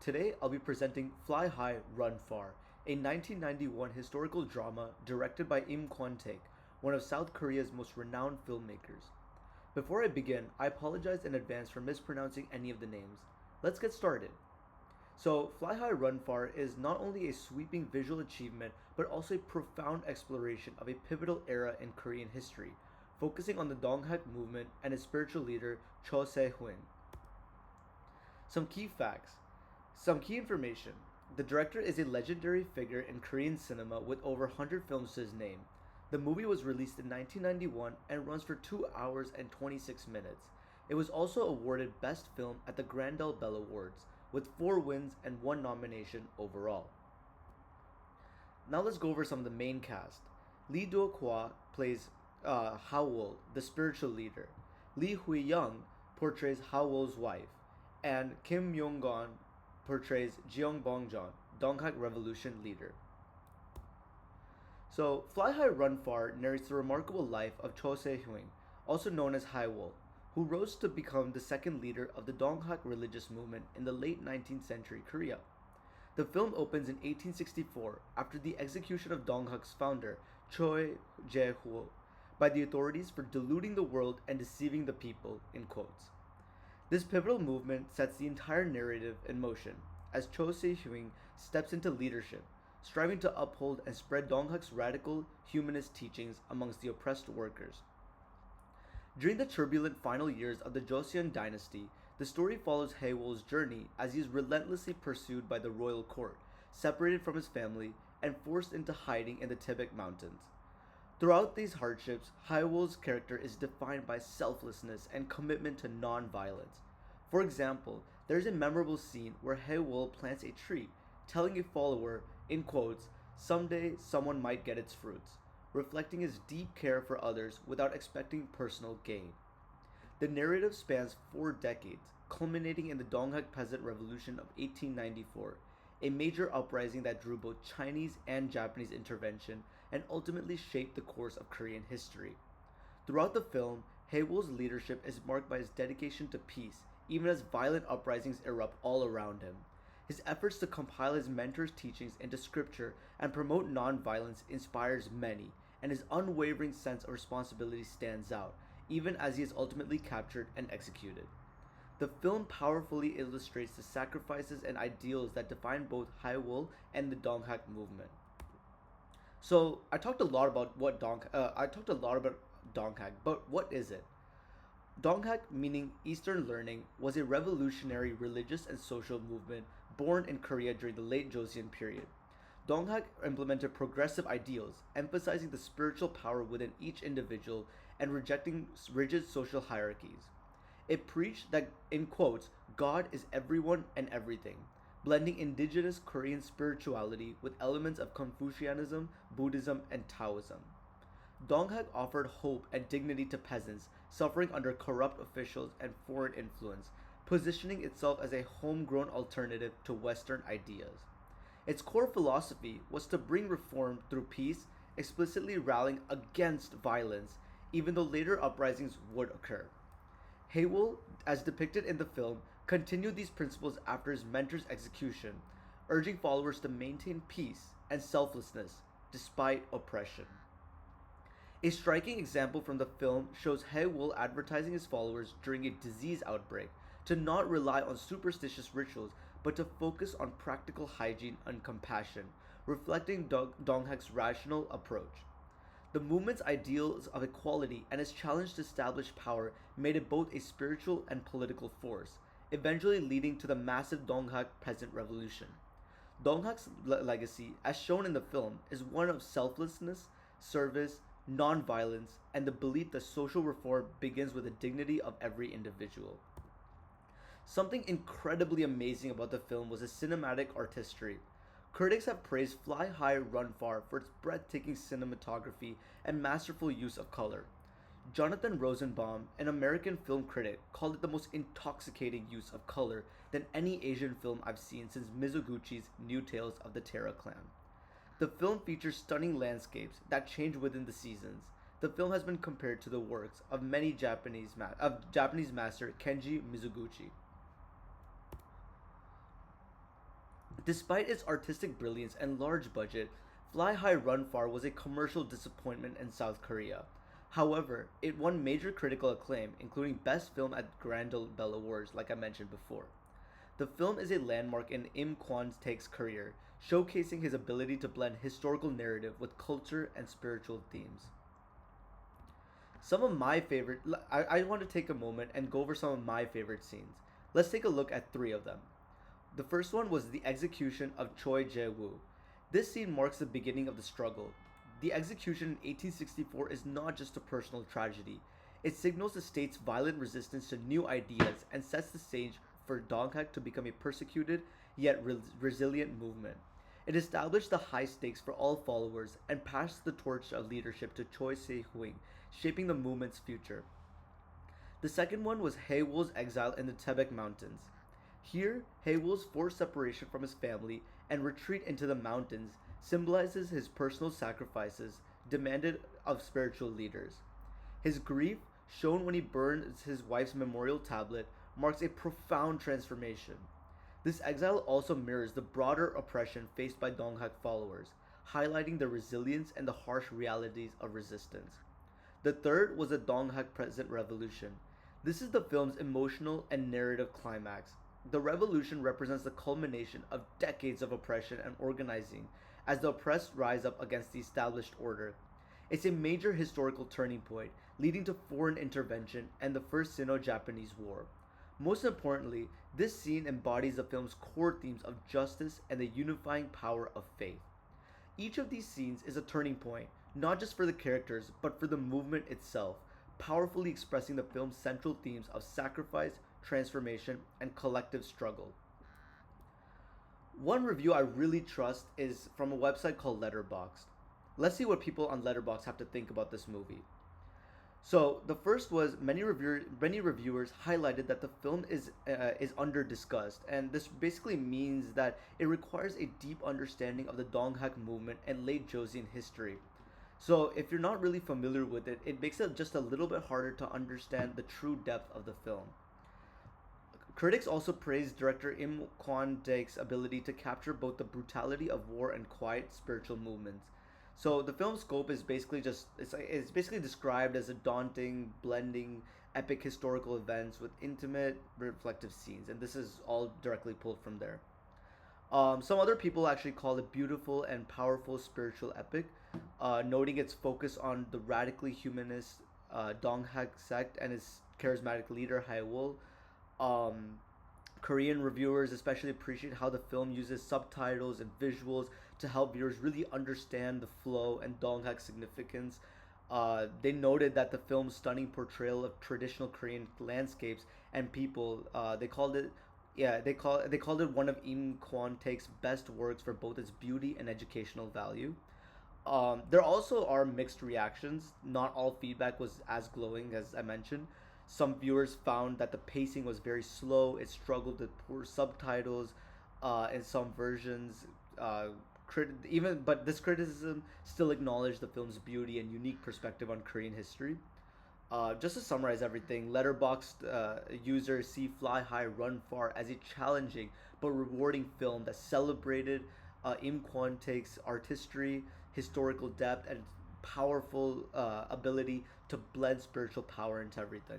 Today I'll be presenting Fly High, Run Far, a 1991 historical drama directed by Im Kwon-taek, one of South Korea's most renowned filmmakers. Before I begin, I apologize in advance for mispronouncing any of the names. Let's get started. So, Fly High, Run Far is not only a sweeping visual achievement, but also a profound exploration of a pivotal era in Korean history, focusing on the Donghak movement and its spiritual leader, Cho Se-hoon. Some key facts. Some key information. The director is a legendary figure in Korean cinema with over 100 films to his name. The movie was released in 1991 and runs for 2 hours and 26 minutes. It was also awarded Best Film at the Grandel Bell Awards, with 4 wins and 1 nomination overall. Now let's go over some of the main cast. Lee Do-kwa plays Howol, the spiritual leader. Lee Hui-young portrays Howol's wife, and Kim Yong-gon portrays Jeong Bong-jon, Donghak Revolution leader. So, Fly High Run Far narrates the remarkable life of Cho Se-hoon, also known as Hywol, who rose to become the second leader of the Donghak religious movement in the late 19th century Korea. The film opens in 1864 after the execution of Donghak's founder, Choi Jae-ho, by the authorities for deluding the world and deceiving the people, in quotes. This pivotal movement sets the entire narrative in motion as Cho Se-hoon steps into leadership, striving to uphold and spread Donghak's radical humanist teachings amongst the oppressed workers. During the turbulent final years of the Joseon dynasty, the story follows Haewol's journey as he is relentlessly pursued by the royal court, separated from his family, and forced into hiding in the Tibet mountains. Throughout these hardships, Haewol's character is defined by selflessness and commitment to non-violence. For example, there is a memorable scene where Haewol plants a tree, telling a follower, in quotes, "Someday someone might get its fruits," reflecting his deep care for others without expecting personal gain. The narrative spans 4 decades, culminating in the Donghak Peasant Revolution of 1894, a major uprising that drew both Chinese and Japanese intervention and ultimately shaped the course of Korean history. Throughout the film, Haewol's leadership is marked by his dedication to peace, even as violent uprisings erupt all around him. His efforts to compile his mentor's teachings into scripture and promote non-violence inspires many, and his unwavering sense of responsibility stands out, even as he is ultimately captured and executed. The film powerfully illustrates the sacrifices and ideals that define both Haewol and the Donghak movement. So I talked a lot about Donghak, but what is it? Donghak, meaning Eastern Learning, was a revolutionary religious and social movement born in Korea during the late Joseon period. Donghak implemented progressive ideals, emphasizing the spiritual power within each individual and rejecting rigid social hierarchies. It preached that, in quotes, God is everyone and everything, blending indigenous Korean spirituality with elements of Confucianism, Buddhism, and Taoism. Donghak offered hope and dignity to peasants suffering under corrupt officials and foreign influence, positioning itself as a homegrown alternative to Western ideas. Its core philosophy was to bring reform through peace, explicitly rallying against violence, even though later uprisings would occur. Haewol, as depicted in the film, continued these principles after his mentor's execution, urging followers to maintain peace and selflessness despite oppression. A striking example from the film shows Haewol advertising his followers during a disease outbreak to not rely on superstitious rituals but to focus on practical hygiene and compassion, reflecting Donghak's rational approach. The movement's ideals of equality and its challenge to establish power made it both a spiritual and political force, eventually leading to the massive Donghak Peasant Revolution. Donghak's legacy, as shown in the film, is one of selflessness, service, non-violence, and the belief that social reform begins with the dignity of every individual. Something incredibly amazing about the film was the cinematic artistry. Critics have praised Fly High, Run Far for its breathtaking cinematography and masterful use of color. Jonathan Rosenbaum, an American film critic, called it the most intoxicating use of color than any Asian film I've seen since Mizoguchi's New Tales of the Terra Clan. The film features stunning landscapes that change within the seasons. The film has been compared to the works of Japanese master Kenji Mizoguchi. Despite its artistic brilliance and large budget, Fly High Run Far was a commercial disappointment in South Korea. However, it won major critical acclaim, including Best Film at Grand Ole Bell Awards, like I mentioned before. The film is a landmark in Im Kwon Taek's career, showcasing his ability to blend historical narrative with culture and spiritual themes. Some of my favorite, I want to take a moment and go over some of my favorite scenes. Let's take a look at three of them. The first one was the execution of Choi Jae-woo. This scene marks the beginning of the struggle. The execution in 1864 is not just a personal tragedy. It signals the state's violent resistance to new ideas and sets the stage for Donghak to become a persecuted yet resilient movement. It established the high stakes for all followers and passed the torch of leadership to Choi Se-huing, shaping the movement's future. The second one was Haewol's exile in the Tebek Mountains. Here, Haewol's forced separation from his family and retreat into the mountains symbolizes his personal sacrifices demanded of spiritual leaders. His grief, shown when he burns his wife's memorial tablet, marks a profound transformation. This exile also mirrors the broader oppression faced by Donghak followers, highlighting the resilience and the harsh realities of resistance. The third was the Donghak Peasant Revolution. This is the film's emotional and narrative climax. The revolution represents the culmination of decades of oppression and organizing as the oppressed rise up against the established order. It's a major historical turning point, leading to foreign intervention and the First Sino-Japanese War. Most importantly, this scene embodies the film's core themes of justice and the unifying power of faith. Each of these scenes is a turning point, not just for the characters, but for the movement itself, powerfully expressing the film's central themes of sacrifice, transformation, and collective struggle. One review I really trust is from a website called Letterboxd. Let's see what people on Letterboxd have to think about this movie. So the first was many reviewers highlighted that the film is under discussed, and this basically means that it requires a deep understanding of the Donghak movement and late Joseon history. So if you're not really familiar with it, it makes it just a little bit harder to understand the true depth of the film. Critics also praised director Im Kwon Taek's ability to capture both the brutality of war and quiet spiritual movements. So the film's scope is basically it's basically described as a daunting, blending epic historical events with intimate, reflective scenes, and this is all directly pulled from there. Some other people actually call it beautiful and powerful spiritual epic, noting its focus on the radically humanist Donghak sect and its charismatic leader Haewol. Um, Korean reviewers especially appreciate how the film uses subtitles and visuals to help viewers really understand the flow and Donghak's significance. They noted that the film's stunning portrayal of traditional Korean landscapes and people, they called it one of Im Kwon Taek's best works for both its beauty and educational value. There also are mixed reactions. Not all feedback was as glowing as I mentioned. Some viewers found that the pacing was very slow. It struggled with poor subtitles in some versions. But this criticism still acknowledged the film's beauty and unique perspective on Korean history. Just to summarize everything, Letterboxd users see Fly High, Run Far as a challenging but rewarding film that celebrated Im Kwon Taek's artistry, historical depth, and powerful ability to blend spiritual power into everything.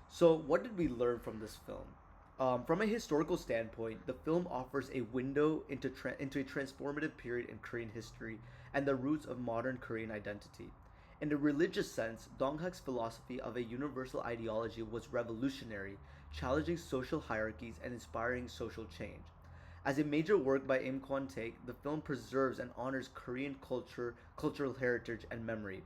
So, what did we learn from this film? From a historical standpoint, the film offers a window into a transformative period in Korean history and the roots of modern Korean identity. In a religious sense, Donghak's philosophy of a universal ideology was revolutionary, challenging social hierarchies and inspiring social change. As a major work by Im Kwon Taek, the film preserves and honors Korean culture, cultural heritage, and memory.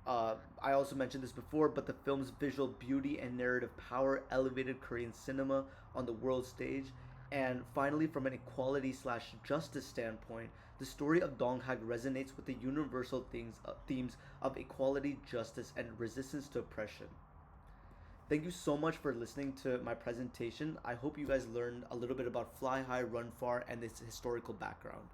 I also mentioned this before, but the film's visual beauty and narrative power elevated Korean cinema on the world stage. And finally, from an equality/justice standpoint, the story of Donghak resonates with the universal themes of equality, justice, and resistance to oppression. Thank you so much for listening to my presentation. I hope you guys learned a little bit about Fly High, Run Far, and its historical background.